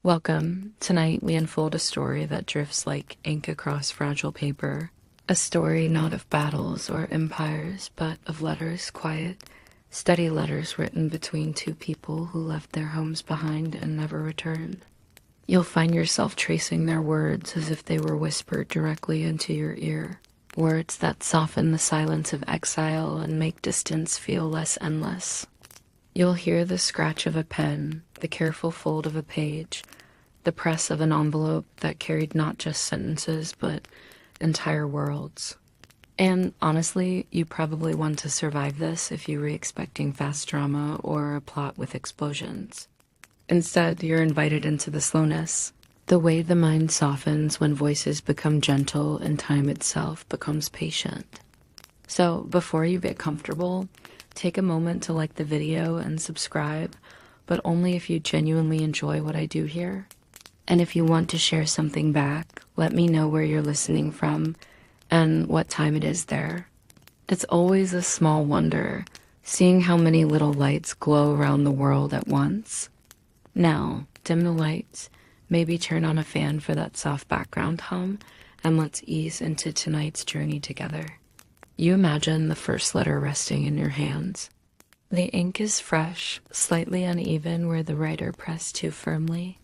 Welcome. Tonight we unfold a story that drifts like ink across fragile paper. A story not of battles or empires, but of letters, quiet, steady letters written between two people who left their homes behind and never returned. You'll find yourself tracing their words as if they were whispered directly into your ear. Words that soften the silence of exile and make distance feel less endless. You'll hear the scratch of a pen, the careful fold of a page, the press of an envelope that carried not just sentences, but entire worlds. And honestly, you probably want to survive this if you were expecting fast drama or a plot with explosions. Instead, you're invited into the slowness, the way the mind softens when voices become gentle and time itself becomes patient. So before you get comfortable, take a moment to like the video and subscribe, but only if you genuinely enjoy what I do here. And if you want to share something back, let me know where you're listening from and what time it is there. It's always a small wonder, seeing how many little lights glow around the world at once. Now, dim the lights, maybe turn on a fan for that soft background hum, and let's ease into tonight's journey together. You imagine the first letter resting in your hands. The ink is fresh, slightly uneven where the writer pressed too firmly.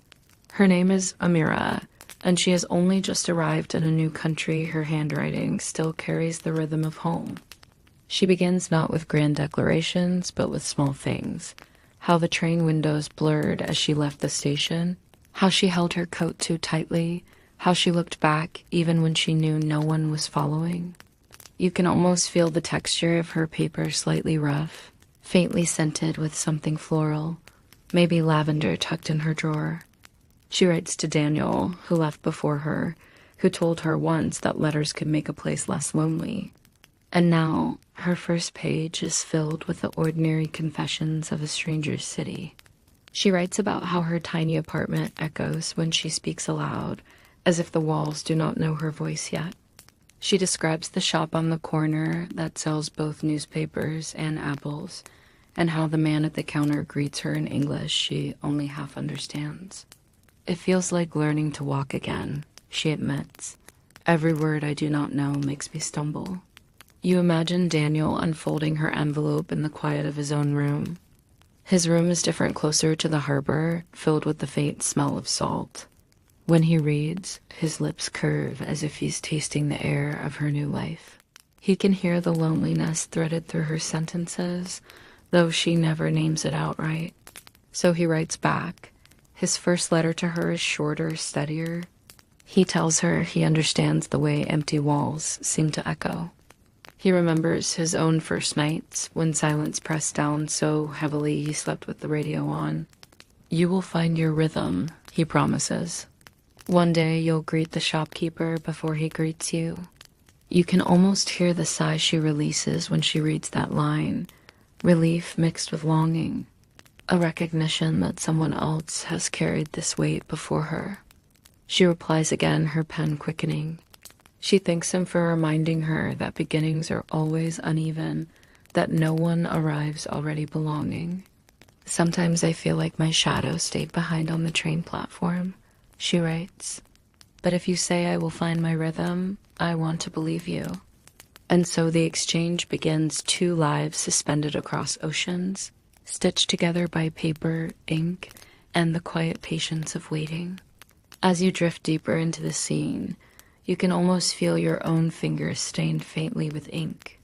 Her name is Amira, and she has only just arrived in a new country. Her handwriting still carries the rhythm of home. She begins not with grand declarations, but with small things. How the train windows blurred as she left the station, how she held her coat too tightly, how she looked back even when she knew no one was following. You can almost feel the texture of her paper, slightly rough, faintly scented with something floral, maybe lavender tucked in her drawer. She writes to Daniel, who left before her, who told her once that letters could make a place less lonely. And now, her first page is filled with the ordinary confessions of a stranger's city. She writes about how her tiny apartment echoes when she speaks aloud, as if the walls do not know her voice yet. She describes the shop on the corner that sells both newspapers and apples, and how the man at the counter greets her in English she only half understands. It feels like learning to walk again, she admits. Every word I do not know makes me stumble. You imagine Daniel unfolding her envelope in the quiet of his own room. His room is different, closer to the harbor, filled with the faint smell of salt. When he reads, his lips curve as if he's tasting the air of her new life. He can hear the loneliness threaded through her sentences, though she never names it outright. So he writes back. His first letter to her is shorter, steadier. He tells her he understands the way empty walls seem to echo. He remembers his own first nights, when silence pressed down so heavily he slept with the radio on. You will find your rhythm, he promises. One day you'll greet the shopkeeper before he greets you. You can almost hear the sigh she releases when she reads that line, relief mixed with longing, a recognition that someone else has carried this weight before her. She replies again, her pen quickening. She thanks him for reminding her that beginnings are always uneven, that no one arrives already belonging. Sometimes I feel like my shadow stayed behind on the train platform, she writes. But if you say I will find my rhythm, I want to believe you. And so the exchange begins, two lives suspended across oceans, stitched together by paper, ink, and the quiet patience of waiting. As you drift deeper into the scene, you can almost feel your own fingers stained faintly with ink.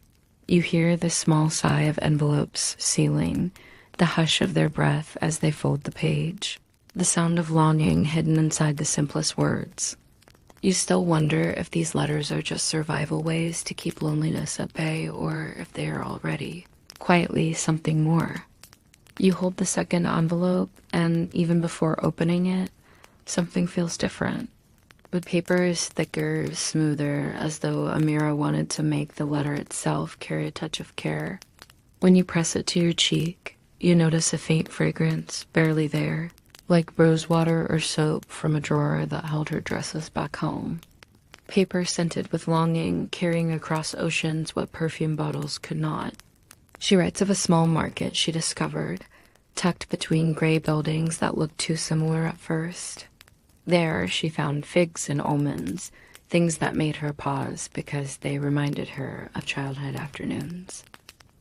You hear the small sigh of envelopes sealing, the hush of their breath as they fold the page, the sound of longing hidden inside the simplest words. You still wonder if these letters are just survival ways to keep loneliness at bay, or if they are already, quietly, something more. You hold the second envelope, and even before opening it, something feels different. The paper is thicker, smoother, as though Amira wanted to make the letter itself carry a touch of care. When you press it to your cheek, you notice a faint fragrance, barely there, like rosewater or soap from a drawer that held her dresses back home. Paper scented with longing, carrying across oceans what perfume bottles could not. She writes of a small market she discovered, tucked between gray buildings that looked too similar at first. There, she found figs and almonds, things that made her pause because they reminded her of childhood afternoons.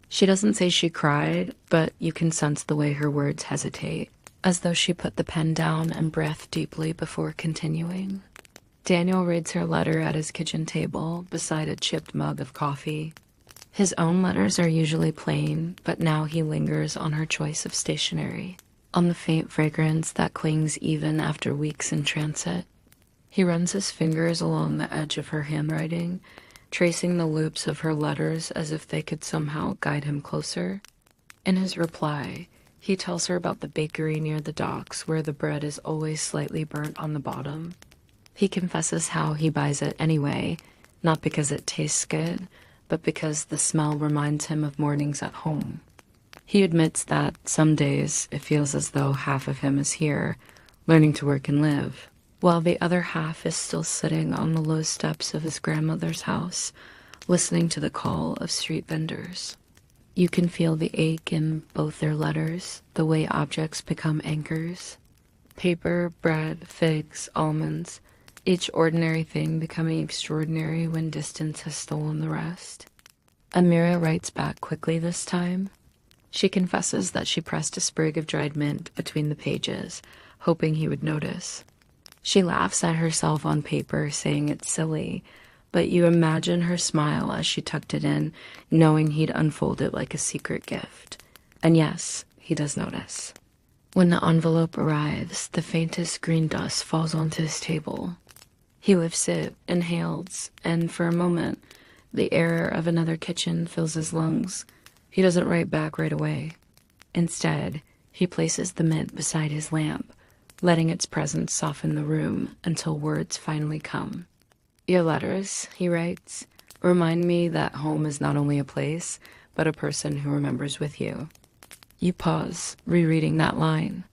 She doesn't say she cried, but you can sense the way her words hesitate, as though she put the pen down and breathed deeply before continuing. Daniel reads her letter at his kitchen table beside a chipped mug of coffee. His own letters are usually plain, but now he lingers on her choice of stationery, on the faint fragrance that clings even after weeks in transit. He runs his fingers along the edge of her handwriting, tracing the loops of her letters as if they could somehow guide him closer. In his reply, he tells her about the bakery near the docks where the bread is always slightly burnt on the bottom. He confesses how he buys it anyway, not because it tastes good, but because the smell reminds him of mornings at home. He admits that some days it feels as though half of him is here, learning to work and live, while the other half is still sitting on the low steps of his grandmother's house, listening to the call of street vendors. You can feel the ache in both their letters, the way objects become anchors. Paper, bread, figs, almonds, each ordinary thing becoming extraordinary when distance has stolen the rest. Amira writes back quickly this time. She confesses that she pressed a sprig of dried mint between the pages, hoping he would notice. She laughs at herself on paper, saying it's silly, but you imagine her smile as she tucked it in, knowing he'd unfold it like a secret gift. And yes, he does notice. When the envelope arrives, the faintest green dust falls onto his table. He lifts it, inhales, and for a moment, the air of another kitchen fills his lungs. He doesn't write back right away. Instead, he places the mint beside his lamp, letting its presence soften the room until words finally come. Your letters, he writes, remind me that home is not only a place, but a person who remembers with you. You pause, rereading that line.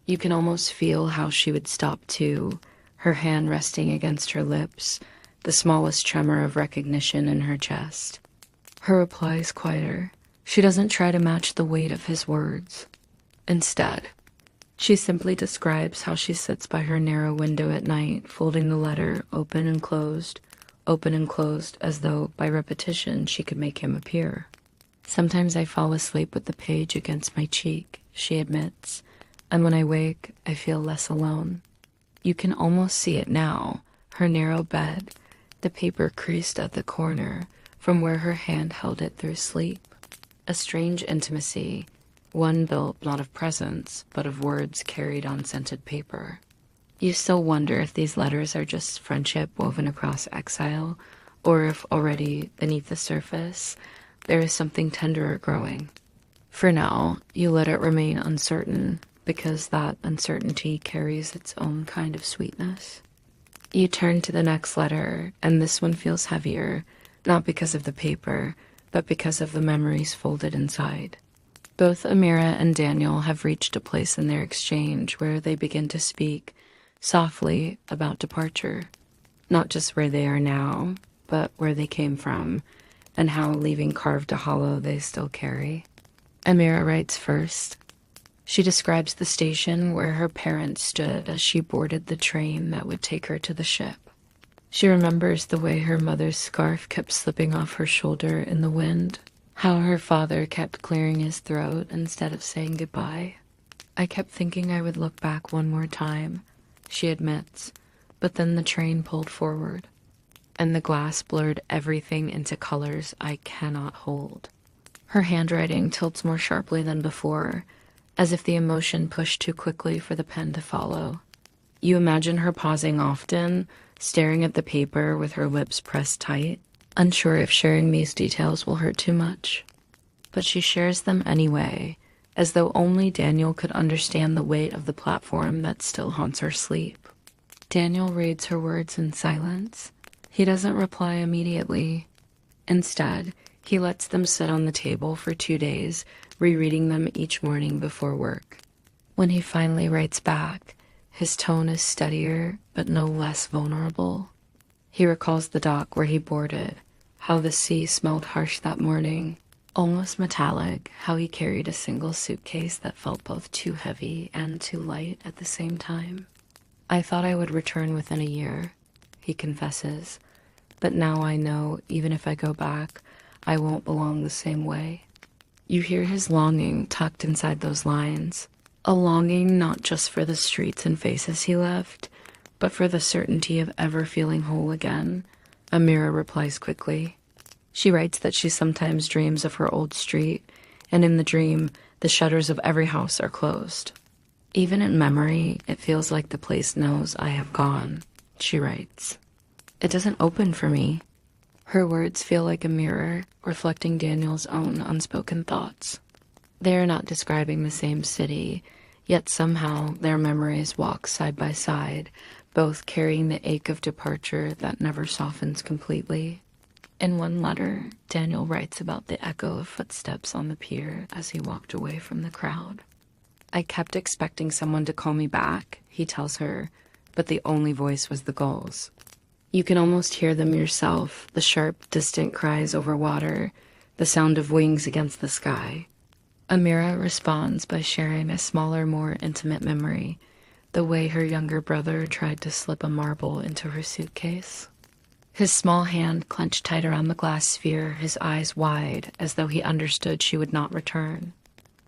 You can almost feel how she would stop too, her hand resting against her lips, the smallest tremor of recognition in her chest. Her reply is quieter. She doesn't try to match the weight of his words. Instead, she simply describes how she sits by her narrow window at night, folding the letter open and closed, as though, by repetition, she could make him appear. Sometimes I fall asleep with the page against my cheek, she admits, and when I wake, I feel less alone. You can almost see it now, her narrow bed, the paper creased at the corner, from where her hand held it through sleep. A strange intimacy, one built not of presence, but of words carried on scented paper. You still wonder if these letters are just friendship woven across exile, or if already, beneath the surface, there is something tenderer growing. For now, you let it remain uncertain, because that uncertainty carries its own kind of sweetness. You turn to the next letter, and this one feels heavier, not because of the paper, but because of the memories folded inside. Both Amira and Daniel have reached a place in their exchange where they begin to speak softly about departure, not just where they are now, but where they came from, and how leaving carved a hollow they still carry. Amira writes first. She describes the station where her parents stood as she boarded the train that would take her to the ship. She remembers the way her mother's scarf kept slipping off her shoulder in the wind, how her father kept clearing his throat instead of saying goodbye. I kept thinking I would look back one more time, she admits, but then the train pulled forward, and the glass blurred everything into colors I cannot hold. Her handwriting tilts more sharply than before, as if the emotion pushed too quickly for the pen to follow. You imagine her pausing often, staring at the paper with her lips pressed tight, unsure if sharing these details will hurt too much. But she shares them anyway, as though only Daniel could understand the weight of the platform that still haunts her sleep. Daniel reads her words in silence. He doesn't reply immediately. Instead, he lets them sit on the table for 2 days, rereading them each morning before work. When he finally writes back, his tone is steadier, but no less vulnerable. He recalls the dock where he boarded, how the sea smelled harsh that morning, Almost metallic, how he carried a single suitcase that felt both too heavy and too light at the same time. I thought I would return within a year, he confesses, but now I know even if I go back, I won't belong the same way. You hear his longing tucked inside those lines, a longing not just for the streets and faces he left, but for the certainty of ever feeling whole again. Amira replies quickly. She writes that she sometimes dreams of her old street, and in the dream, the shutters of every house are closed. Even in memory, it feels like the place knows I have gone, she writes. It doesn't open for me. Her words feel like a mirror, reflecting Daniel's own unspoken thoughts. They are not describing the same city, yet somehow their memories walk side by side, both carrying the ache of departure that never softens completely. In one letter, Daniel writes about the echo of footsteps on the pier as he walked away from the crowd. I kept expecting someone to call me back, he tells her, but the only voice was the gulls. You can almost hear them yourself, the sharp, distant cries over water, the sound of wings against the sky. Amira responds by sharing a smaller, more intimate memory, the way her younger brother tried to slip a marble into her suitcase. His small hand clenched tight around the glass sphere, his eyes wide, as though he understood she would not return.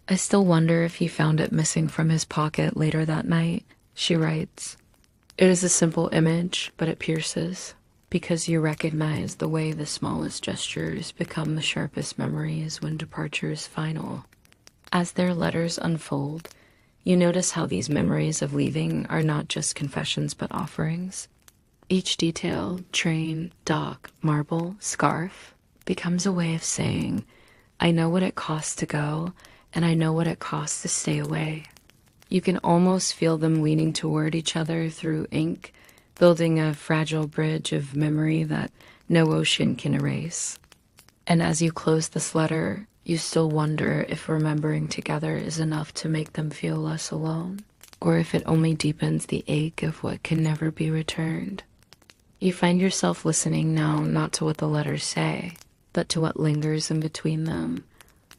I still wonder if he found it missing from his pocket later that night, she writes. It is a simple image, but it pierces, because you recognize the way the smallest gestures become the sharpest memories when departure is final. As their letters unfold, you notice how these memories of leaving are not just confessions but offerings. Each detail, train, dock, marble, scarf, becomes a way of saying, I know what it costs to go, and I know what it costs to stay away. You can almost feel them leaning toward each other through ink, building a fragile bridge of memory that no ocean can erase. And as you close this letter, you still wonder if remembering together is enough to make them feel less alone, or if it only deepens the ache of what can never be returned. You find yourself listening now not to what the letters say, but to what lingers in between them.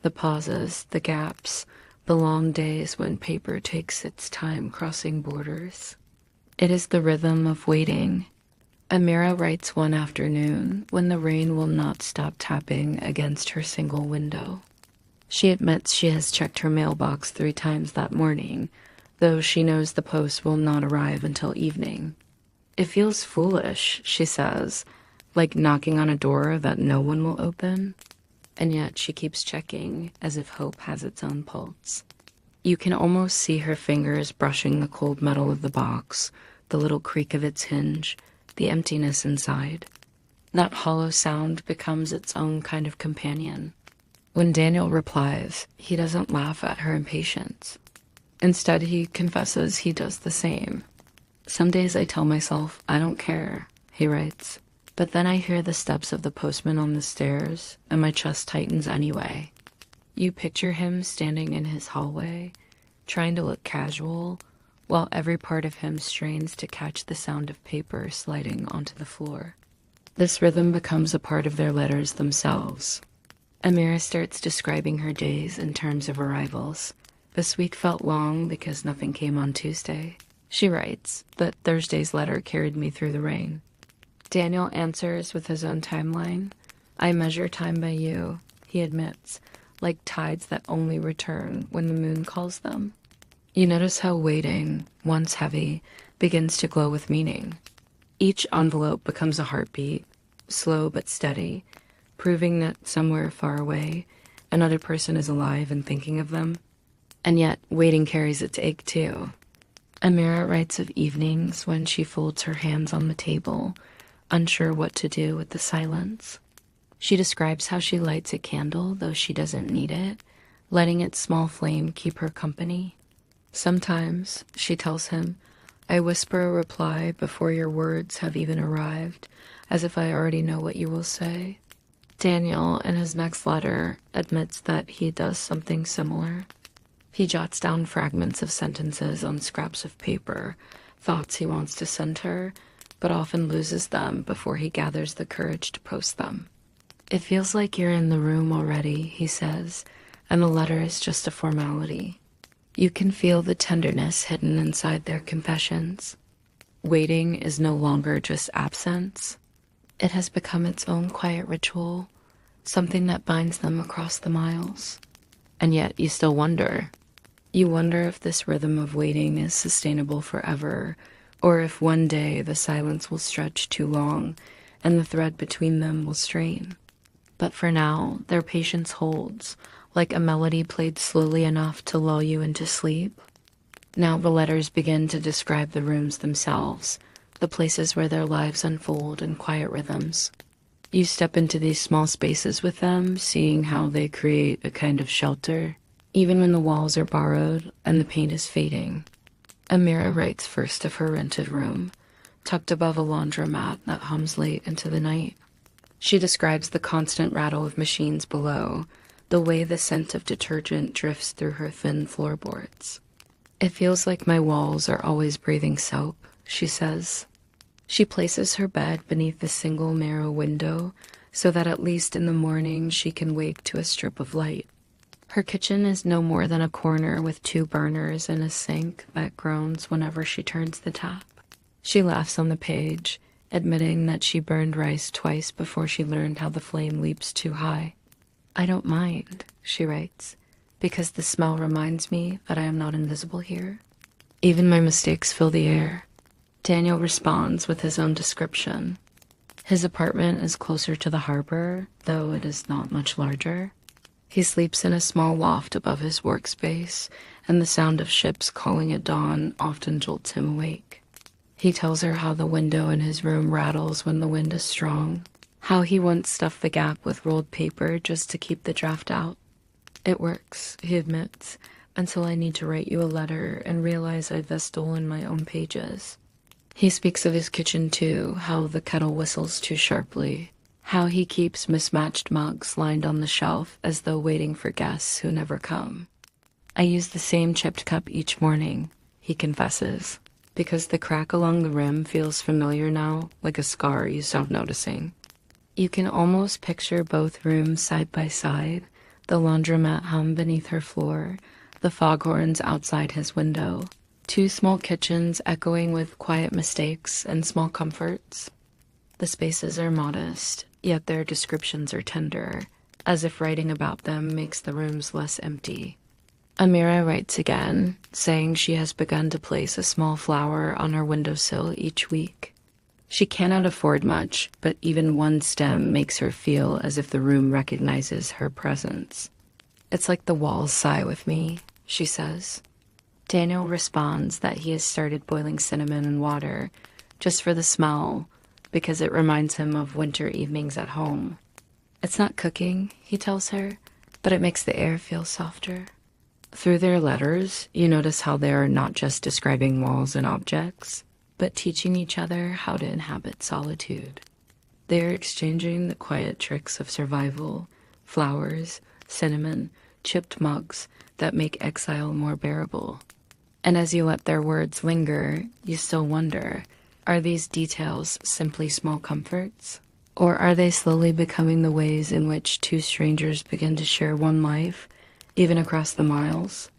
The pauses, the gaps, the long days when paper takes its time crossing borders. It is the rhythm of waiting. Amira writes one afternoon when the rain will not stop tapping against her single window. She admits she has checked her mailbox 3 times that morning, though she knows the post will not arrive until evening. It feels foolish, she says, like knocking on a door that no one will open. And yet she keeps checking, as if hope has its own pulse. You can almost see her fingers brushing the cold metal of the box, the little creak of its hinge, the emptiness inside. That hollow sound becomes its own kind of companion. When Daniel replies, he doesn't laugh at her impatience. Instead, he confesses he does the same. Some days I tell myself, I don't care, he writes. But then I hear the steps of the postman on the stairs, and my chest tightens anyway. You picture him standing in his hallway, trying to look casual, while every part of him strains to catch the sound of paper sliding onto the floor. This rhythm becomes a part of their letters themselves. Amira starts describing her days in terms of arrivals. This week felt long because nothing came on Tuesday. She writes, but Thursday's letter carried me through the rain. Daniel answers with his own timeline. I measure time by you, he admits, like tides that only return when the moon calls them. You notice how waiting, once heavy, begins to glow with meaning. Each envelope becomes a heartbeat, slow but steady, proving that somewhere far away, another person is alive and thinking of them. And yet, waiting carries its ache too. Amira writes of evenings when she folds her hands on the table, unsure what to do with the silence. She describes how she lights a candle, though she doesn't need it, letting its small flame keep her company. Sometimes, she tells him, I whisper a reply before your words have even arrived, as if I already know what you will say. Daniel, in his next letter, admits that he does something similar. He jots down fragments of sentences on scraps of paper, thoughts he wants to send her, but often loses them before he gathers the courage to post them. It feels like you're in the room already, he says, and the letter is just a formality. You can feel the tenderness hidden inside their confessions. Waiting is no longer just absence. It has become its own quiet ritual, something that binds them across the miles. And yet you still wonder. You wonder if this rhythm of waiting is sustainable forever, or if one day the silence will stretch too long and the thread between them will strain. But for now, their patience holds, like a melody played slowly enough to lull you into sleep. Now the letters begin to describe the rooms themselves, the places where their lives unfold in quiet rhythms. You step into these small spaces with them, seeing how they create a kind of shelter, even when the walls are borrowed and the paint is fading. Amira writes first of her rented room, tucked above a laundromat that hums late into the night. She describes the constant rattle of machines below, the way the scent of detergent drifts through her thin floorboards. It feels like my walls are always breathing soap, she says. She places her bed beneath the single narrow window so that at least in the morning she can wake to a strip of light. Her kitchen is no more than a corner with 2 burners and a sink that groans whenever she turns the tap. She laughs on the page, admitting that she burned rice twice before she learned how the flame leaps too high. I don't mind, she writes, because the smell reminds me that I am not invisible here. Even my mistakes fill the air. Daniel responds with his own description. His apartment is closer to the harbor, though it is not much larger. He sleeps in a small loft above his workspace, and the sound of ships calling at dawn often jolts him awake. He tells her how the window in his room rattles when the wind is strong, how he once stuffed the gap with rolled paper just to keep the draft out. It works, he admits, until I need to write you a letter and realize I've stolen my own pages. He speaks of his kitchen too, how the kettle whistles too sharply, how he keeps mismatched mugs lined on the shelf as though waiting for guests who never come. I use the same chipped cup each morning, he confesses, because the crack along the rim feels familiar now, like a scar you stop noticing. You can almost picture both rooms side by side, the laundromat hum beneath her floor, the foghorns outside his window, 2 small kitchens echoing with quiet mistakes and small comforts. The spaces are modest, yet their descriptions are tender, as if writing about them makes the rooms less empty. Amira writes again, saying she has begun to place a small flower on her windowsill each week. She cannot afford much, but even one stem makes her feel as if the room recognizes her presence. It's like the walls sigh with me, she says. Daniel responds that he has started boiling cinnamon in water, just for the smell, because it reminds him of winter evenings at home. It's not cooking, he tells her, but it makes the air feel softer. Through their letters, you notice how they are not just describing walls and objects, but teaching each other how to inhabit solitude. They are exchanging the quiet tricks of survival, flowers, cinnamon, chipped mugs that make exile more bearable. And as you let their words linger, you still wonder, are these details simply small comforts? Or are they slowly becoming the ways in which 2 strangers begin to share one life, even across the miles?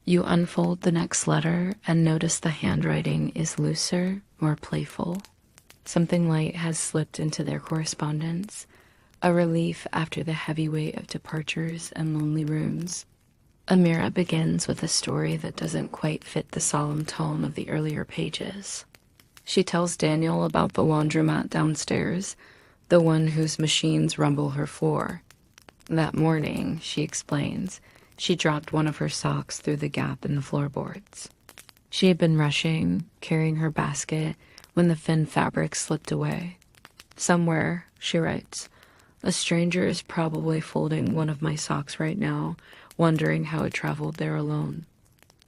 You unfold the next letter and notice the handwriting is looser, more playful. Something light has slipped into their correspondence, a relief after the heavy weight of departures and lonely rooms. Amira begins with a story that doesn't quite fit the solemn tone of the earlier pages. She tells Daniel about the laundromat downstairs, the one whose machines rumble her floor. That morning, she explains, she dropped one of her socks through the gap in the floorboards. She had been rushing, carrying her basket, when the thin fabric slipped away. Somewhere, she writes, a stranger is probably folding one of my socks right now, wondering how it traveled there alone.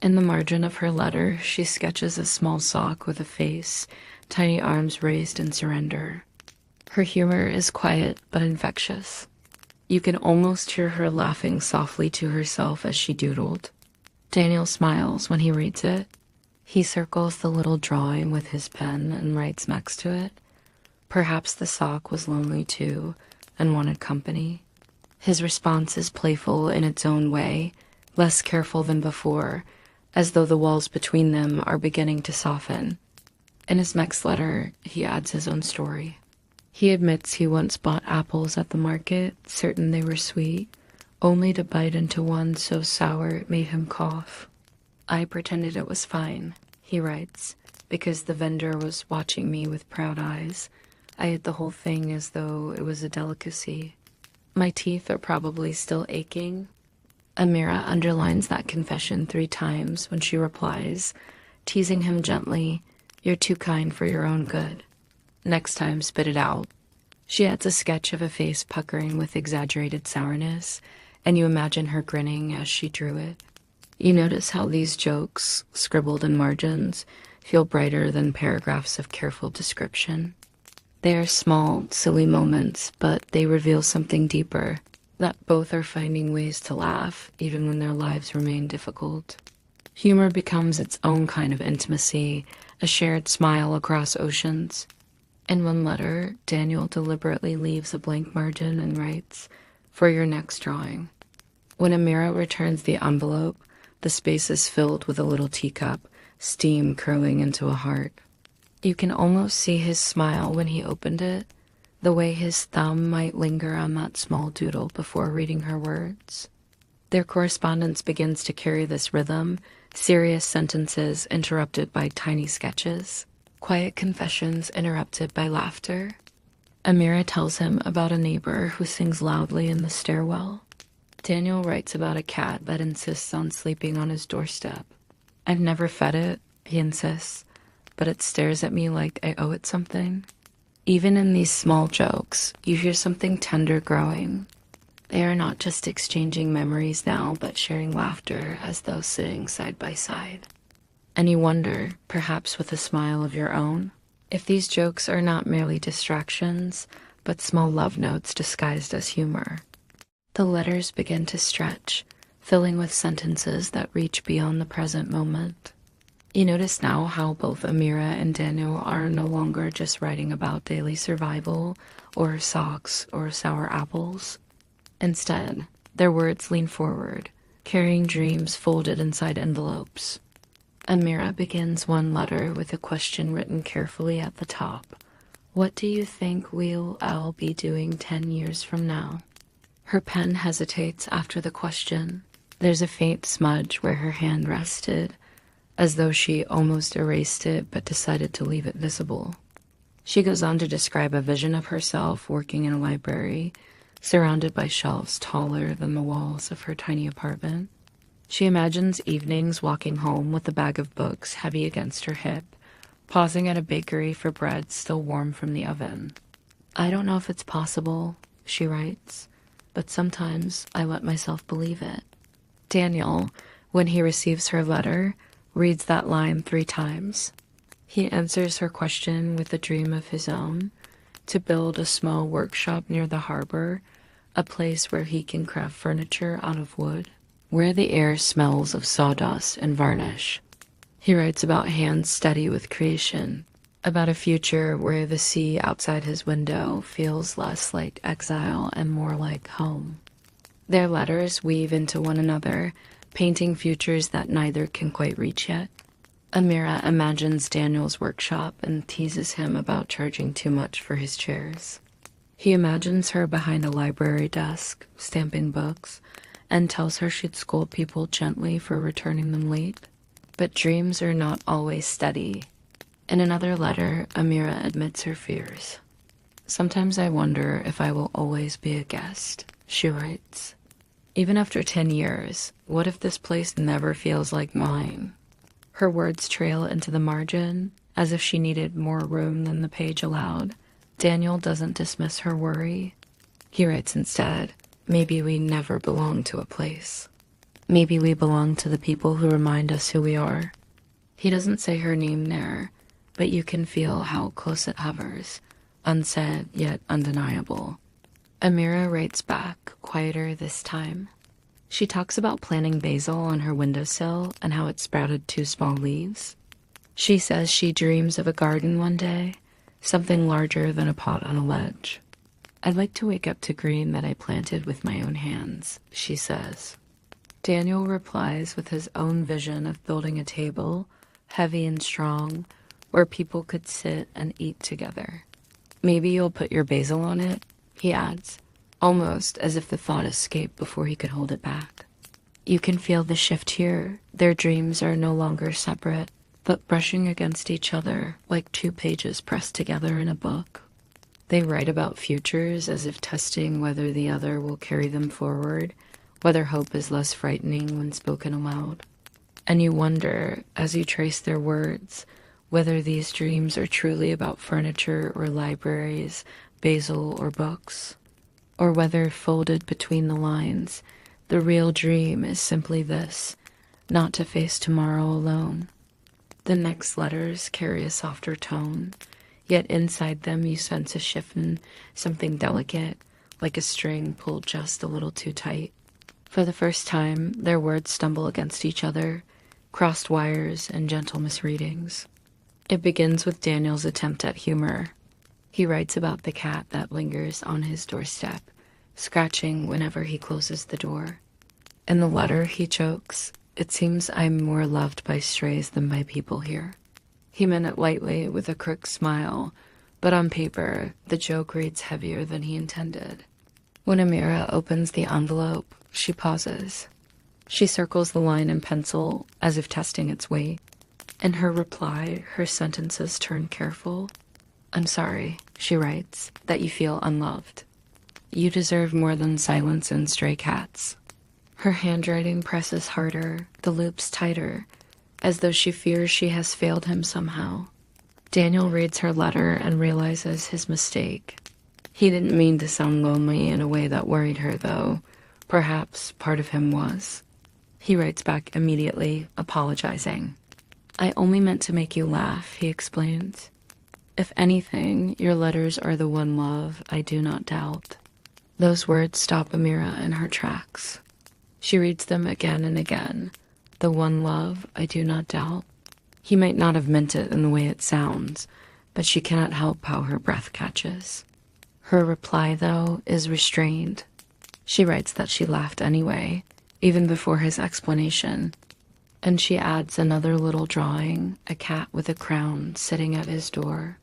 In the margin of her letter, she sketches a small sock with a face, tiny arms raised in surrender. Her humor is quiet but infectious. You can almost hear her laughing softly to herself as she doodled. Daniel smiles when he reads it. He circles the little drawing with his pen and writes next to it. Perhaps the sock was lonely too, and wanted company. His response is playful in its own way, less careful than before, as though the walls between them are beginning to soften. In his next letter, he adds his own story. He admits he once bought apples at the market, certain they were sweet, only to bite into one so sour it made him cough. I pretended it was fine, he writes, because the vendor was watching me with proud eyes. I ate the whole thing as though it was a delicacy. My teeth are probably still aching. Amira underlines that confession 3 times when she replies, teasing him gently, "You're too kind for your own good. Next time, spit it out." She adds a sketch of a face puckering with exaggerated sourness, and you imagine her grinning as she drew it. You notice how these jokes, scribbled in margins, feel brighter than paragraphs of careful description. They are small, silly moments, but they reveal something deeper, that both are finding ways to laugh, even when their lives remain difficult. Humor becomes its own kind of intimacy, a shared smile across oceans. In one letter, Daniel deliberately leaves a blank margin and writes, "For your next drawing." When Amira returns the envelope, the space is filled with a little teacup, steam curling into a heart. You can almost see his smile when he opened it, the way his thumb might linger on that small doodle before reading her words. Their correspondence begins to carry this rhythm, serious sentences interrupted by tiny sketches, quiet confessions interrupted by laughter. Amira tells him about a neighbor who sings loudly in the stairwell. Daniel writes about a cat that insists on sleeping on his doorstep. "I've never fed it," he insists, "but it stares at me like I owe it something." Even in these small jokes, you hear something tender growing. They are not just exchanging memories now, but sharing laughter as though sitting side by side. And you wonder, perhaps with a smile of your own, if these jokes are not merely distractions, but small love notes disguised as humor. The letters begin to stretch, filling with sentences that reach beyond the present moment. You notice now how both Amira and Daniel are no longer just writing about daily survival, or socks, or sour apples. Instead, their words lean forward, carrying dreams folded inside envelopes. Amira begins one letter with a question written carefully at the top. "What do you think we'll all be doing 10 years from now?" Her pen hesitates after the question. There's a faint smudge where her hand rested, as though she almost erased it but decided to leave it visible. She goes on to describe a vision of herself working in a library, surrounded by shelves taller than the walls of her tiny apartment. She imagines evenings walking home with a bag of books heavy against her hip, pausing at a bakery for bread still warm from the oven. "I don't know if it's possible," she writes, "but sometimes I let myself believe it." Daniel, when he receives her letter, reads that line 3 times. He answers her question with a dream of his own, to build a small workshop near the harbor, a place where he can craft furniture out of wood, where the air smells of sawdust and varnish. He writes about hands steady with creation, about a future where the sea outside his window feels less like exile and more like home. Their letters weave into one another, painting futures that neither can quite reach yet. Amira imagines Daniel's workshop and teases him about charging too much for his chairs. He imagines her behind a library desk, stamping books, and tells her she'd scold people gently for returning them late. But dreams are not always steady. In another letter, Amira admits her fears. "Sometimes I wonder if I will always be a guest," she writes. "Even after 10 years, what if this place never feels like mine?" Her words trail into the margin, as if she needed more room than the page allowed. Daniel doesn't dismiss her worry. He writes instead, "Maybe we never belong to a place. Maybe we belong to the people who remind us who we are." He doesn't say her name there, but you can feel how close it hovers, unsaid yet undeniable. Amira writes back, quieter this time. She talks about planting basil on her windowsill and how it sprouted 2 small leaves. She says she dreams of a garden one day, something larger than a pot on a ledge. I'd like to wake up to green that I planted with my own hands, she says. Daniel replies with his own vision of building a table, heavy and strong, where people could sit and eat together. Maybe you'll put your basil on it, he adds, almost as if the thought escaped before he could hold it back. You can feel the shift here. Their dreams are no longer separate, but brushing against each other like two pages pressed together in a book. They write about futures as if testing whether the other will carry them forward, whether hope is less frightening when spoken aloud. And you wonder, as you trace their words, whether these dreams are truly about furniture or libraries, basil or books, or whether, folded between the lines, the real dream is simply this, not to face tomorrow alone. The next letters carry a softer tone, yet inside them you sense a shift in something delicate, like a string pulled just a little too tight. For the first time, their words stumble against each other, crossed wires and gentle misreadings. It begins with Daniel's attempt at humor. He writes about the cat that lingers on his doorstep, scratching whenever he closes the door. In the letter, he jokes, "It seems I'm more loved by strays than by people here." He meant it lightly with a crook smile, but on paper, the joke reads heavier than he intended. When Amira opens the envelope, she pauses. She circles the line in pencil, as if testing its weight. In her reply, her sentences turn careful. "I'm sorry," she writes, "that you feel unloved. You deserve more than silence and stray cats." Her handwriting presses harder, the loops tighter, as though she fears she has failed him somehow. Daniel reads her letter and realizes his mistake. He didn't mean to sound lonely in a way that worried her, though. Perhaps part of him was. He writes back immediately, apologizing. "I only meant to make you laugh," he explains. "If anything, your letters are the one love I do not doubt." Those words stop Amira in her tracks. She reads them again and again. The one love I do not doubt. He might not have meant it in the way it sounds, but she cannot help how her breath catches. Her reply, though, is restrained. She writes that she laughed anyway, even before his explanation. And she adds another little drawing, a cat with a crown sitting at his door.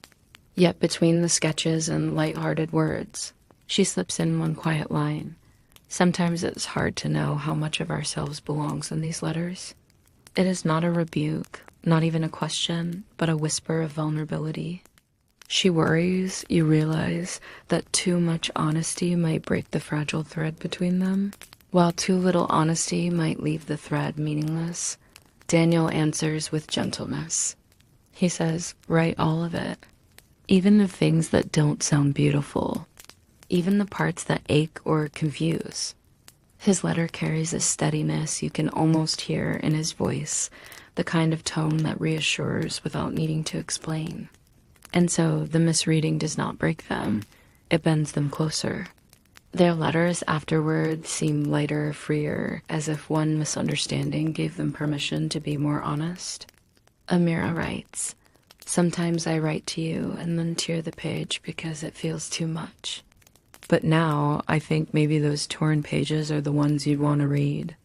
Yet between the sketches and light-hearted words, she slips in one quiet line. Sometimes it's hard to know how much of ourselves belongs in these letters. It is not a rebuke, not even a question, but a whisper of vulnerability. She worries, you realize, that too much honesty might break the fragile thread between them, while too little honesty might leave the thread meaningless. Daniel answers with gentleness. He says, "Write all of it. Even the things that don't sound beautiful. Even the parts that ache or confuse." His letter carries a steadiness you can almost hear in his voice, the kind of tone that reassures without needing to explain. And so the misreading does not break them. It bends them closer. Their letters afterward seem lighter, freer, as if one misunderstanding gave them permission to be more honest. Amira writes, "Sometimes I write to you and then tear the page because it feels too much. But now I think maybe those torn pages are the ones you'd want to read."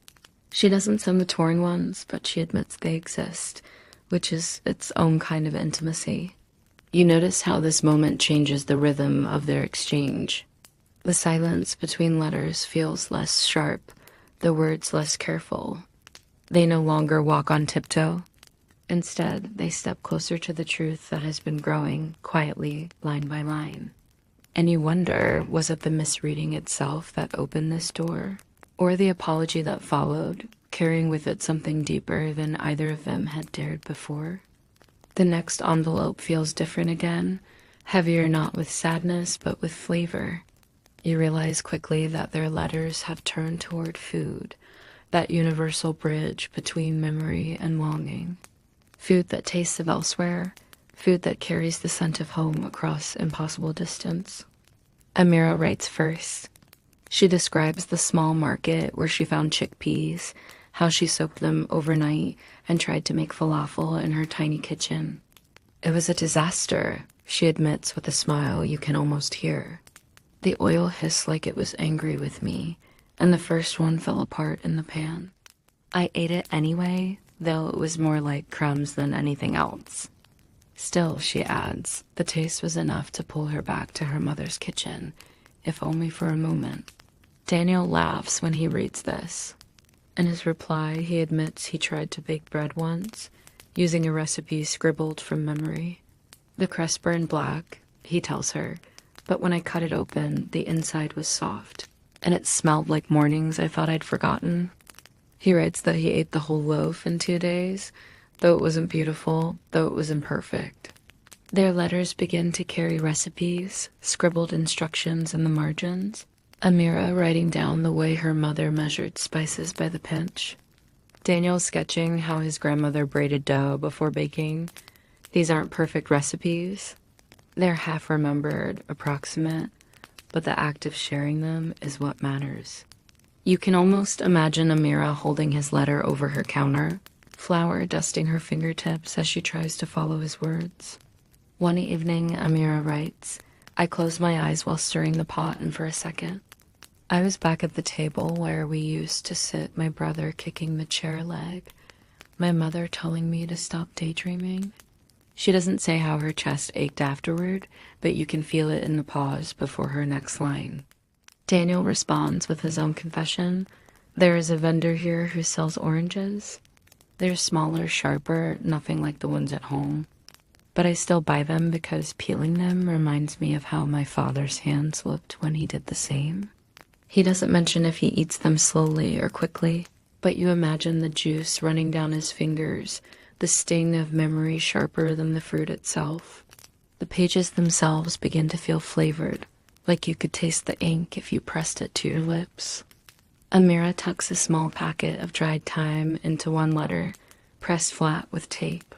She doesn't send the torn ones, but she admits they exist, which is its own kind of intimacy. You notice how this moment changes the rhythm of their exchange. The silence between letters feels less sharp, the words less careful. They no longer walk on tiptoe. Instead, they step closer to the truth that has been growing quietly, line by line. And you wonder, was it the misreading itself that opened this door? Or the apology that followed, carrying with it something deeper than either of them had dared before? The next envelope feels different again, heavier not with sadness, but with flavor. You realize quickly that their letters have turned toward food, that universal bridge between memory and longing. Food that tastes of elsewhere, food that carries the scent of home across impossible distance. Amira writes first. She describes the small market where she found chickpeas, how she soaked them overnight and tried to make falafel in her tiny kitchen. "It was a disaster," she admits with a smile you can almost hear. The oil hissed like it was angry with me, and the first one fell apart in the pan. I ate it anyway, though it was more like crumbs than anything else. Still, she adds, the taste was enough to pull her back to her mother's kitchen, if only for a moment. Daniel laughs when he reads this. In his reply, he admits he tried to bake bread once, using a recipe scribbled from memory. The crust burned black, he tells her, but when I cut it open, the inside was soft, and it smelled like mornings I thought I'd forgotten. He writes that he ate the whole loaf in 2 days, though it wasn't beautiful, though it was imperfect. Their letters begin to carry recipes, scribbled instructions in the margins, Amira writing down the way her mother measured spices by the pinch. Daniel sketching how his grandmother braided dough before baking. These aren't perfect recipes. They're half-remembered, approximate, but the act of sharing them is what matters. You can almost imagine Amira holding his letter over her counter, flour dusting her fingertips as she tries to follow his words. One evening, Amira writes, I closed my eyes while stirring the pot, and for a second, I was back at the table where we used to sit, my brother kicking the chair leg, my mother telling me to stop daydreaming. She doesn't say how her chest ached afterward, but you can feel it in the pause before her next line. Daniel responds with his own confession. There is a vendor here who sells oranges. They're smaller, sharper, nothing like the ones at home. But I still buy them because peeling them reminds me of how my father's hands looked when he did the same. He doesn't mention if he eats them slowly or quickly, but you imagine the juice running down his fingers, the sting of memory sharper than the fruit itself. The pages themselves begin to feel flavored, like you could taste the ink if you pressed it to your lips. Amira tucks a small packet of dried thyme into one letter, pressed flat with tape.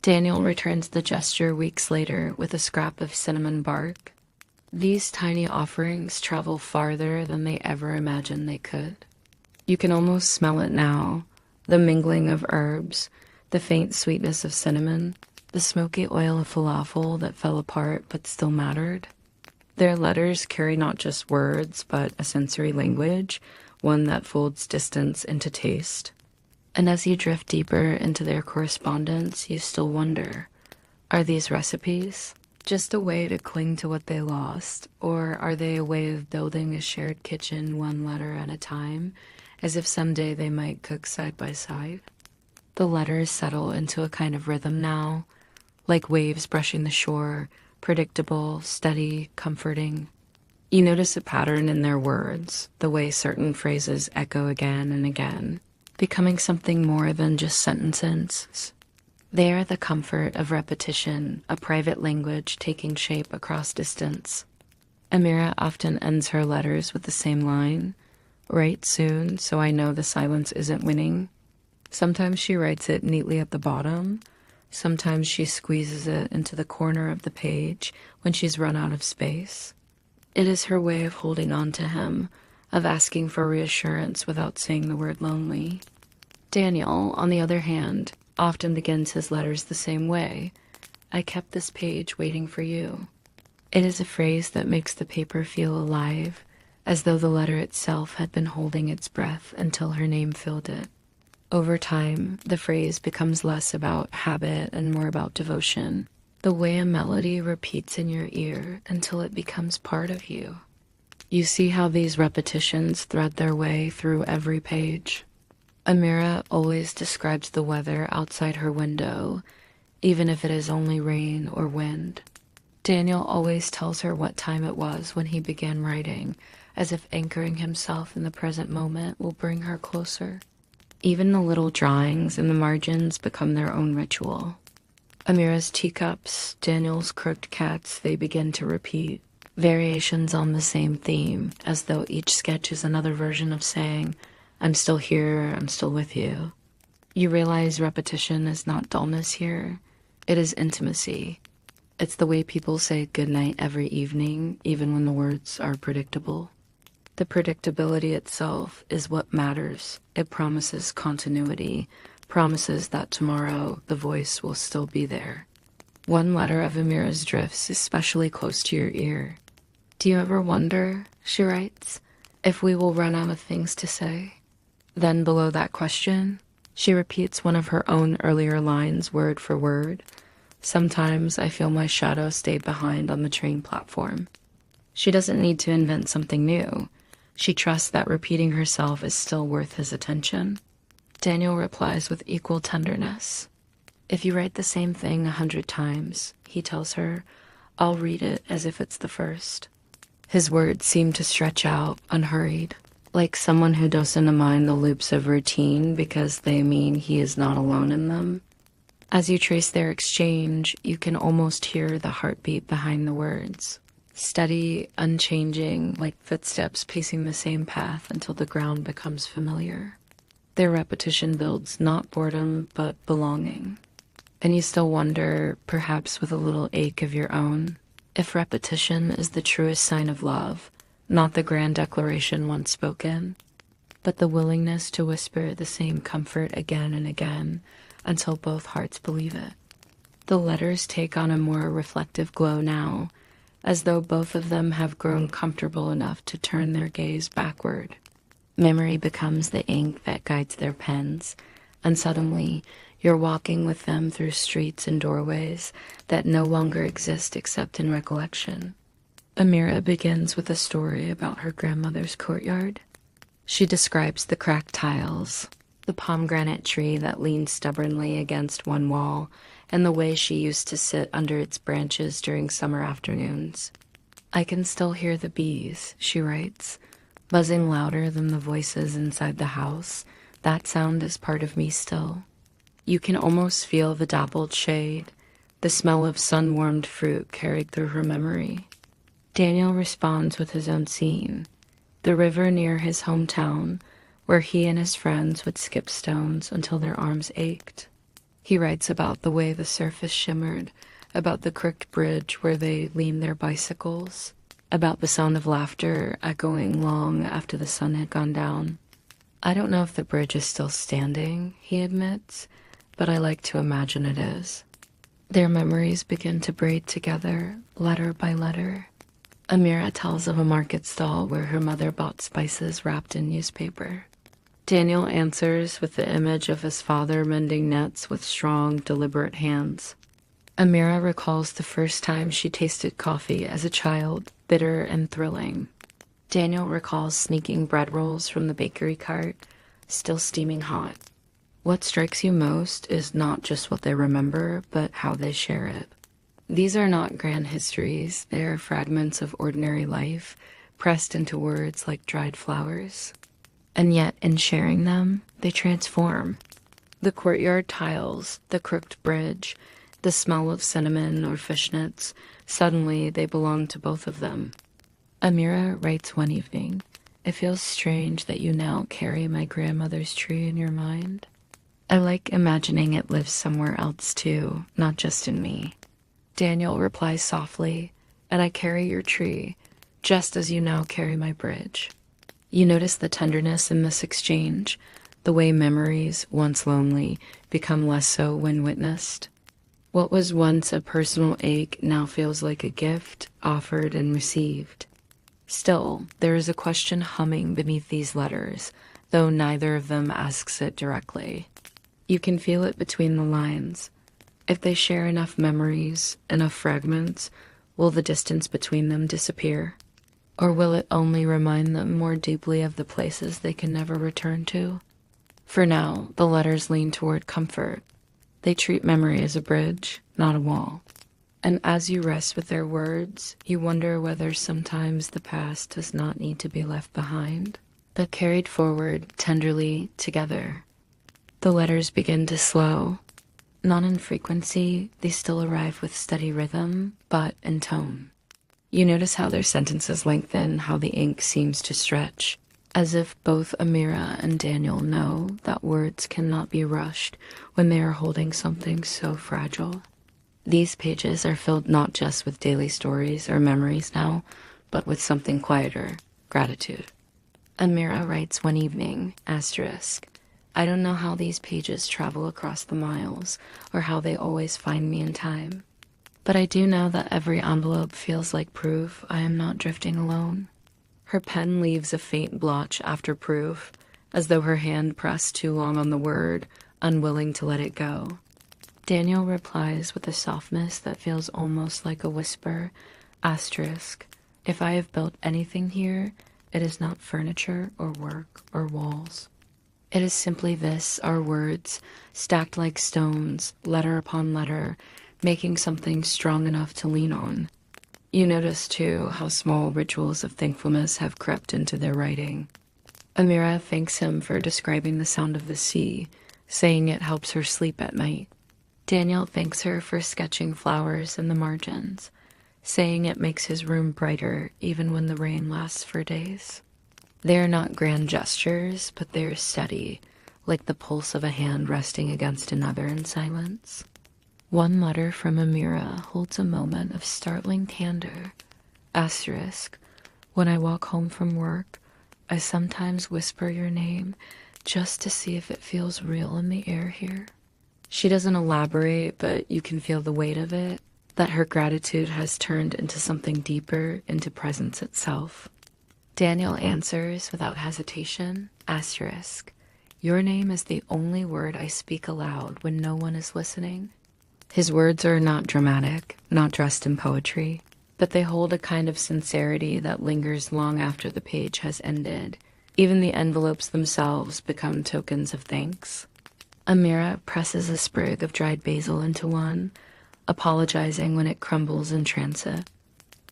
Daniel returns the gesture weeks later with a scrap of cinnamon bark. These tiny offerings travel farther than they ever imagined they could. You can almost smell it now, the mingling of herbs, the faint sweetness of cinnamon, the smoky oil of falafel that fell apart but still mattered. Their letters carry not just words, but a sensory language, one that folds distance into taste. And as you drift deeper into their correspondence, you still wonder, are these recipes just a way to cling to what they lost, or are they a way of building a shared kitchen one letter at a time, as if someday they might cook side by side? The letters settle into a kind of rhythm now, like waves brushing the shore, predictable, steady, comforting. You notice a pattern in their words, the way certain phrases echo again and again, becoming something more than just sentences. They are the comfort of repetition, a private language taking shape across distance. Amira often ends her letters with the same line, "Write soon, so I know the silence isn't winning." Sometimes she writes it neatly at the bottom. Sometimes she squeezes it into the corner of the page when she's run out of space. It is her way of holding on to him, of asking for reassurance without saying the word lonely. Daniel, on the other hand, often begins his letters the same way. I kept this page waiting for you. It is a phrase that makes the paper feel alive, as though the letter itself had been holding its breath until her name filled it. Over time, the phrase becomes less about habit and more about devotion, the way a melody repeats in your ear until it becomes part of you. You see how these repetitions thread their way through every page. Amira always describes the weather outside her window, even if it is only rain or wind. Daniel always tells her what time it was when he began writing, as if anchoring himself in the present moment will bring her closer. Even the little drawings in the margins become their own ritual. Amira's teacups, Daniel's crooked cats, they begin to repeat, variations on the same theme, as though each sketch is another version of saying, I'm still here, I'm still with you. You realize repetition is not dullness here. It is intimacy. It's the way people say goodnight every evening, even when the words are predictable. The predictability itself is what matters. It promises continuity, promises that tomorrow the voice will still be there. One letter of Amira's drifts especially close to your ear. Do you ever wonder, she writes, if we will run out of things to say? Then below that question, she repeats one of her own earlier lines word for word. Sometimes I feel my shadow stay behind on the train platform. She doesn't need to invent something new. She trusts that repeating herself is still worth his attention. Daniel replies with equal tenderness. If you write the same thing 100 times, he tells her, I'll read it as if it's the first. His words seem to stretch out, unhurried, like someone who doesn't mind the loops of routine because they mean he is not alone in them. As you trace their exchange, you can almost hear the heartbeat behind the words. Steady, unchanging, like footsteps pacing the same path until the ground becomes familiar. Their repetition builds not boredom, but belonging. And you still wonder, perhaps with a little ache of your own, if repetition is the truest sign of love, not the grand declaration once spoken, but the willingness to whisper the same comfort again and again until both hearts believe it. The letters take on a more reflective glow now, as though both of them have grown comfortable enough to turn their gaze backward. Memory becomes the ink that guides their pens, and suddenly you're walking with them through streets and doorways that no longer exist except in recollection. Amira begins with a story about her grandmother's courtyard. She describes the cracked tiles, the pomegranate tree that leaned stubbornly against one wall, and the way she used to sit under its branches during summer afternoons. I can still hear the bees, she writes, buzzing louder than the voices inside the house. That sound is part of me still. You can almost feel the dappled shade, the smell of sun-warmed fruit carried through her memory. Daniel responds with his own scene, the river near his hometown, where he and his friends would skip stones until their arms ached. He writes about the way the surface shimmered, about the crooked bridge where they leaned their bicycles, about the sound of laughter echoing long after the sun had gone down. I don't know if the bridge is still standing, he admits, but I like to imagine it is. Their memories begin to braid together, letter by letter. Amira tells of a market stall where her mother bought spices wrapped in newspaper. Daniel answers with the image of his father mending nets with strong, deliberate hands. Amira recalls the first time she tasted coffee as a child, bitter and thrilling. Daniel recalls sneaking bread rolls from the bakery cart, still steaming hot. What strikes you most is not just what they remember, but how they share it. These are not grand histories, they are fragments of ordinary life, pressed into words like dried flowers. And yet, in sharing them, they transform. The courtyard tiles, the crooked bridge, the smell of cinnamon or fishnets, suddenly they belong to both of them. Amira writes one evening, "It feels strange that you now carry my grandmother's tree in your mind. I like imagining it lives somewhere else too, not just in me." Daniel replies softly, "And I carry your tree, just as you now carry my bridge." You notice the tenderness in this exchange, the way memories, once lonely, become less so when witnessed. What was once a personal ache now feels like a gift, offered and received. Still, there is a question humming beneath these letters, though neither of them asks it directly. You can feel it between the lines. If they share enough memories, enough fragments, will the distance between them disappear? Or will it only remind them more deeply of the places they can never return to? For now, the letters lean toward comfort. They treat memory as a bridge, not a wall. And as you rest with their words, you wonder whether sometimes the past does not need to be left behind, but carried forward tenderly together. The letters begin to slow. Not in frequency, they still arrive with steady rhythm, but in tone. You notice how their sentences lengthen, how the ink seems to stretch, as if both Amira and Daniel know that words cannot be rushed when they are holding something so fragile. These pages are filled not just with daily stories or memories now, but with something quieter, gratitude. Amira writes one evening, asterisk, "I don't know how these pages travel across the miles, or how they always find me in time. But I do know that every envelope feels like proof I am not drifting alone. Her pen leaves a faint blotch after proof, as though her hand pressed too long on the word, unwilling to let it go. Daniel replies with a softness that feels almost like a whisper, asterisk, if I have built anything here, it is not furniture or work or walls. It is simply this, our words, stacked like stones, letter upon letter, making something strong enough to lean on. You notice, too, how small rituals of thankfulness have crept into their writing. Amira thanks him for describing the sound of the sea, saying it helps her sleep at night. Daniel thanks her for sketching flowers in the margins, saying it makes his room brighter even when the rain lasts for days. They are not grand gestures, but they are steady, like the pulse of a hand resting against another in silence. One letter from Amira holds a moment of startling candor. Asterisk, when I walk home from work, I sometimes whisper your name just to see if it feels real in the air here. She doesn't elaborate, but you can feel the weight of it, that her gratitude has turned into something deeper, into presence itself. Daniel answers without hesitation, asterisk, your name is the only word I speak aloud when no one is listening. His words are not dramatic, not dressed in poetry, but they hold a kind of sincerity that lingers long after the page has ended. Even the envelopes themselves become tokens of thanks. Amira presses a sprig of dried basil into one, apologizing when it crumbles in transit.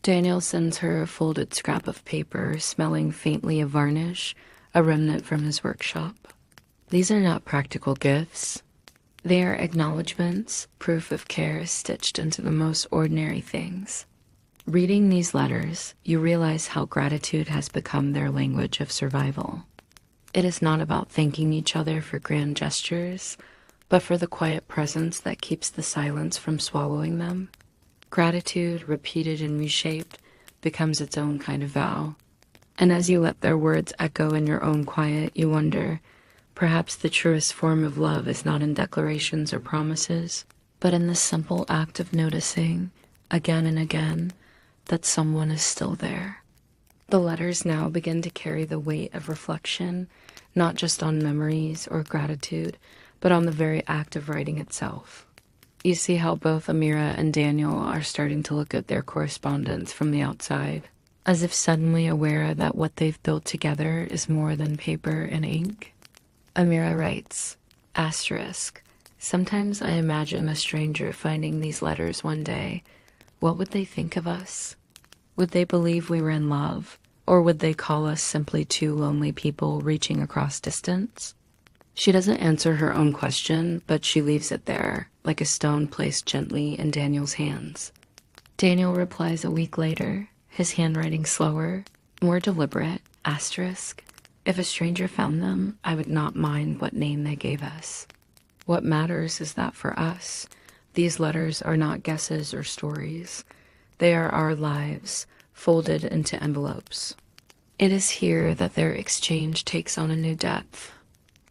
Daniel sends her a folded scrap of paper smelling faintly of varnish, a remnant from his workshop. These are not practical gifts. They are acknowledgments, proof of care stitched into the most ordinary things. Reading these letters, you realize how gratitude has become their language of survival. It is not about thanking each other for grand gestures, but for the quiet presence that keeps the silence from swallowing them. Gratitude, repeated and reshaped, becomes its own kind of vow. And as you let their words echo in your own quiet, you wonder, perhaps the truest form of love is not in declarations or promises, but in the simple act of noticing, again and again, that someone is still there. The letters now begin to carry the weight of reflection, not just on memories or gratitude, but on the very act of writing itself. You see how both Amira and Daniel are starting to look at their correspondence from the outside, as if suddenly aware that what they've built together is more than paper and ink. Amira writes, asterisk, sometimes I imagine a stranger finding these letters one day. What would they think of us? Would they believe we were in love, or would they call us simply two lonely people reaching across distance? She doesn't answer her own question, but she leaves it there, like a stone placed gently in Daniel's hands. Daniel replies a week later, his handwriting slower, more deliberate, asterisk, if a stranger found them, I would not mind what name they gave us. What matters is that for us, these letters are not guesses or stories. They are our lives, folded into envelopes. It is here that their exchange takes on a new depth.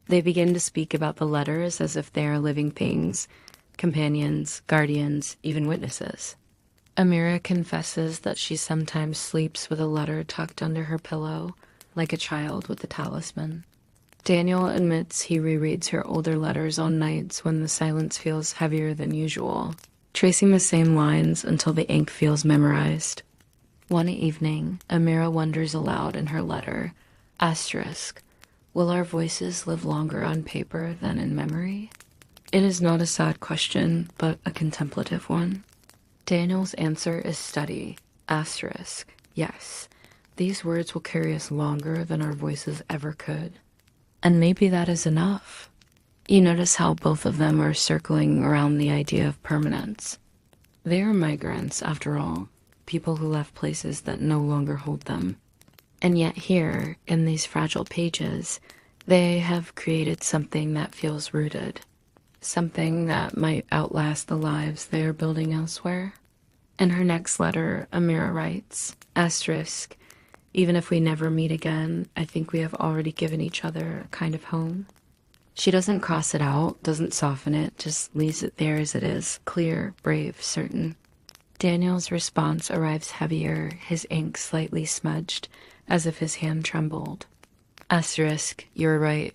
They begin to speak about the letters as if they are living things, companions, guardians, even witnesses. Amira confesses that she sometimes sleeps with a letter tucked under her pillow, like a child with a talisman. Daniel admits he rereads her older letters on nights when the silence feels heavier than usual, tracing the same lines until the ink feels memorized. One evening, Amira wonders aloud in her letter, asterisk, will our voices live longer on paper than in memory? It is not a sad question, but a contemplative one. Daniel's answer is steady, asterisk, yes, these words will carry us longer than our voices ever could. And maybe that is enough. You notice how both of them are circling around the idea of permanence. They are migrants, after all, people who left places that no longer hold them. And yet here, in these fragile pages, they have created something that feels rooted, something that might outlast the lives they are building elsewhere. In her next letter, Amira writes, asterisk, even if we never meet again, I think we have already given each other a kind of home. She doesn't cross it out, doesn't soften it, just leaves it there as it is, clear, brave, certain. Daniel's response arrives heavier, his ink slightly smudged, as if his hand trembled. Asterisk, you're right.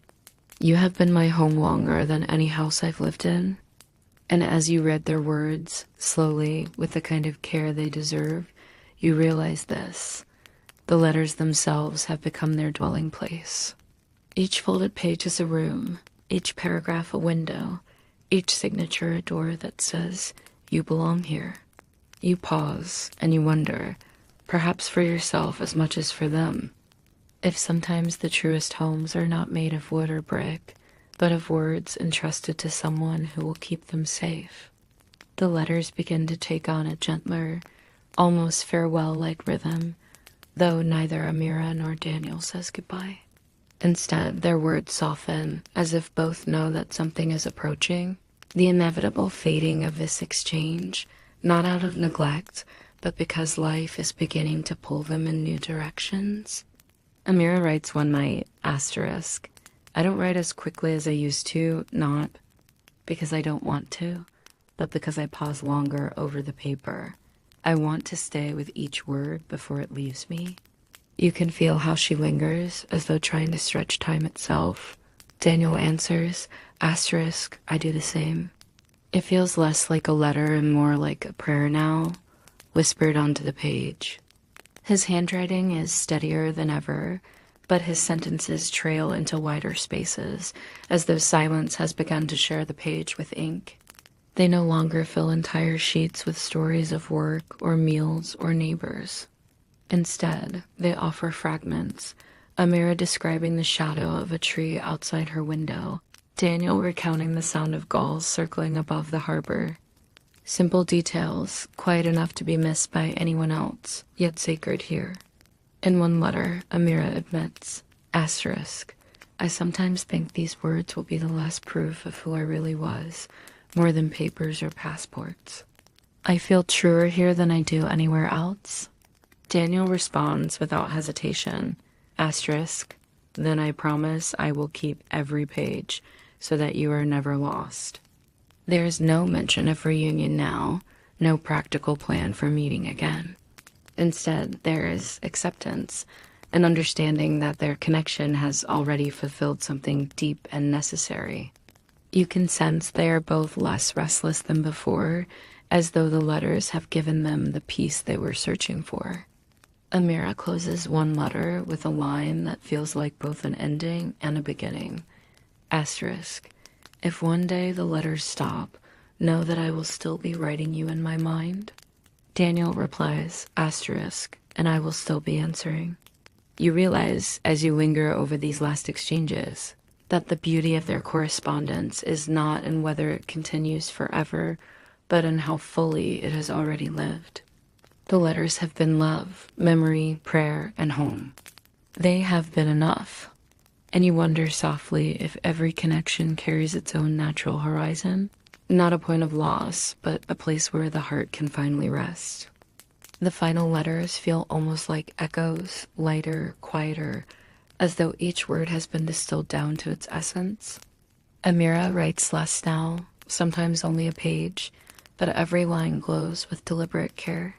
You have been my home longer than any house I've lived in. And as you read their words, slowly, with the kind of care they deserve, you realize this. The letters themselves have become their dwelling place. Each folded page is a room, each paragraph a window, each signature a door that says, you belong here. You pause, and you wonder, perhaps for yourself as much as for them, if sometimes the truest homes are not made of wood or brick, but of words entrusted to someone who will keep them safe. The letters begin to take on a gentler, almost farewell-like rhythm, though neither Amira nor Daniel says goodbye. Instead, their words soften, as if both know that something is approaching, the inevitable fading of this exchange, not out of neglect, but because life is beginning to pull them in new directions. Amira writes one night, asterisk, I don't write as quickly as I used to, not because I don't want to, but because I pause longer over the paper. I want to stay with each word before it leaves me. You can feel how she lingers, as though trying to stretch time itself. Daniel answers, asterisk, I do the same. It feels less like a letter and more like a prayer now, whispered onto the page. His handwriting is steadier than ever, but his sentences trail into wider spaces, as though silence has begun to share the page with ink. They no longer fill entire sheets with stories of work or meals or neighbors. Instead, they offer fragments, Amira describing the shadow of a tree outside her window, Daniel recounting the sound of gulls circling above the harbor. Simple details, quiet enough to be missed by anyone else, yet sacred here. In one letter, Amira admits, asterisk, I sometimes think these words will be the last proof of who I really was, more than papers or passports. I feel truer here than I do anywhere else. Daniel responds without hesitation, asterisk, then I promise I will keep every page so that you are never lost. There is no mention of reunion now, no practical plan for meeting again. Instead, there is acceptance, an understanding that their connection has already fulfilled something deep and necessary. You can sense they are both less restless than before, as though the letters have given them the peace they were searching for. Amira closes one letter with a line that feels like both an ending and a beginning. Asterisk, if one day the letters stop, know that I will still be writing you in my mind. Daniel replies, asterisk, and I will still be answering. You realize, as you linger over these last exchanges, that the beauty of their correspondence is not in whether it continues forever, but in how fully it has already lived. The letters have been love, memory, prayer, and home. They have been enough. And you wonder softly if every connection carries its own natural horizon, not a point of loss, but a place where the heart can finally rest. The final letters feel almost like echoes, lighter, quieter, as though each word has been distilled down to its essence. Amira writes less now, sometimes only a page, but every line glows with deliberate care.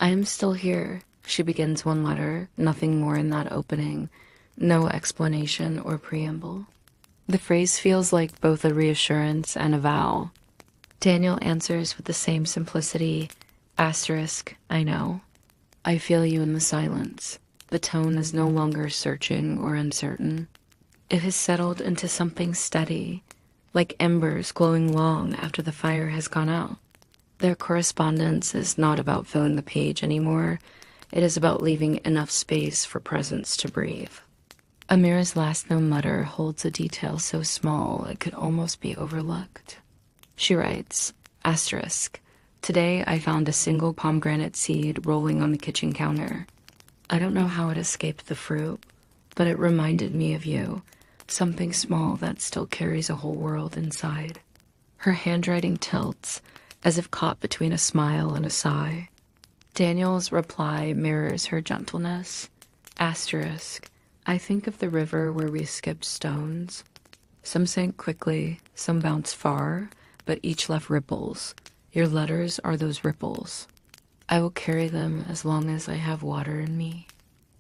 I am still here, she begins one letter, nothing more in that opening, no explanation or preamble. The phrase feels like both a reassurance and a vow. Daniel answers with the same simplicity, asterisk, I know. I feel you in the silence. The tone is no longer searching or uncertain. It has settled into something steady, like embers glowing long after the fire has gone out. Their correspondence is not about filling the page anymore. It is about leaving enough space for presence to breathe. Amira's last known letter holds a detail so small it could almost be overlooked. She writes, asterisk, today I found a single pomegranate seed rolling on the kitchen counter. I don't know how it escaped the fruit, but it reminded me of you, something small that still carries a whole world inside. Her handwriting tilts, as if caught between a smile and a sigh. Daniel's reply mirrors her gentleness. Asterisk, I think of the river where we skipped stones. Some sank quickly, some bounced far, but each left ripples. Your letters are those ripples. I will carry them as long as I have water in me.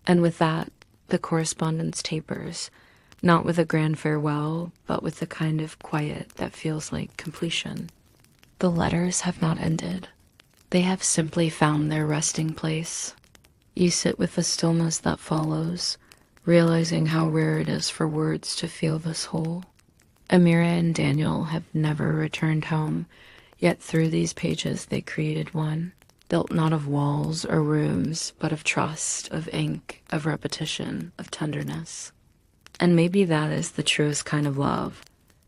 And with that, the correspondence tapers, not with a grand farewell, but with the kind of quiet that feels like completion. The letters have not ended. They have simply found their resting place. You sit with the stillness that follows, realizing how rare it is for words to feel this whole. Amira and Daniel have never returned home, yet through these pages they created one, built not of walls or rooms, but of trust, of ink, of repetition, of tenderness. And maybe that is the truest kind of love,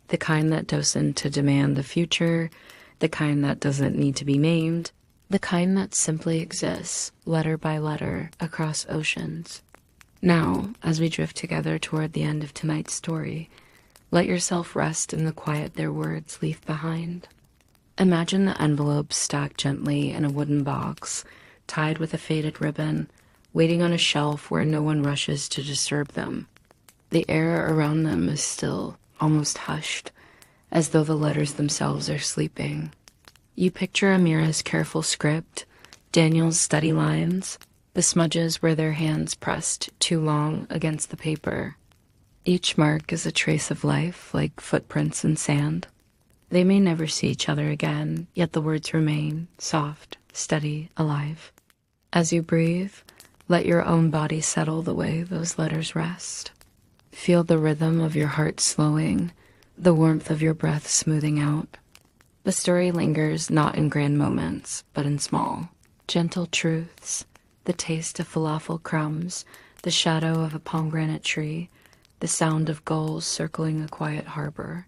the kind that doesn't to demand the future, the kind that doesn't need to be named, the kind that simply exists, letter by letter, across oceans. Now, as we drift together toward the end of tonight's story, let yourself rest in the quiet their words leave behind. Imagine the envelopes stacked gently in a wooden box, tied with a faded ribbon, waiting on a shelf where no one rushes to disturb them. The air around them is still, almost hushed, as though the letters themselves are sleeping. You picture Amira's careful script, Daniel's steady lines, the smudges where their hands pressed too long against the paper. Each mark is a trace of life, like footprints in sand. They may never see each other again, yet the words remain, soft, steady, alive. As you breathe, let your own body settle the way those letters rest. Feel the rhythm of your heart slowing, the warmth of your breath smoothing out. The story lingers not in grand moments, but in small, gentle truths, the taste of falafel crumbs, the shadow of a pomegranate tree, the sound of gulls circling a quiet harbor.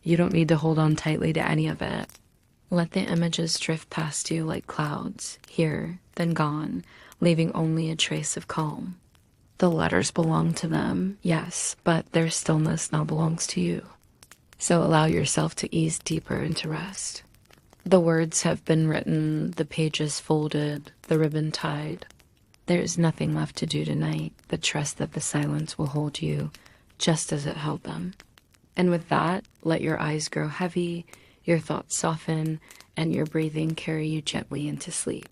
You don't need to hold on tightly to any of it. Let the images drift past you like clouds, here, then gone, leaving only a trace of calm. The letters belong to them, yes, but their stillness now belongs to you. So allow yourself to ease deeper into rest. The words have been written, the pages folded, the ribbon tied. There is nothing left to do tonight but trust that the silence will hold you just as it held them. And with that, let your eyes grow heavy, your thoughts soften, and your breathing carry you gently into sleep.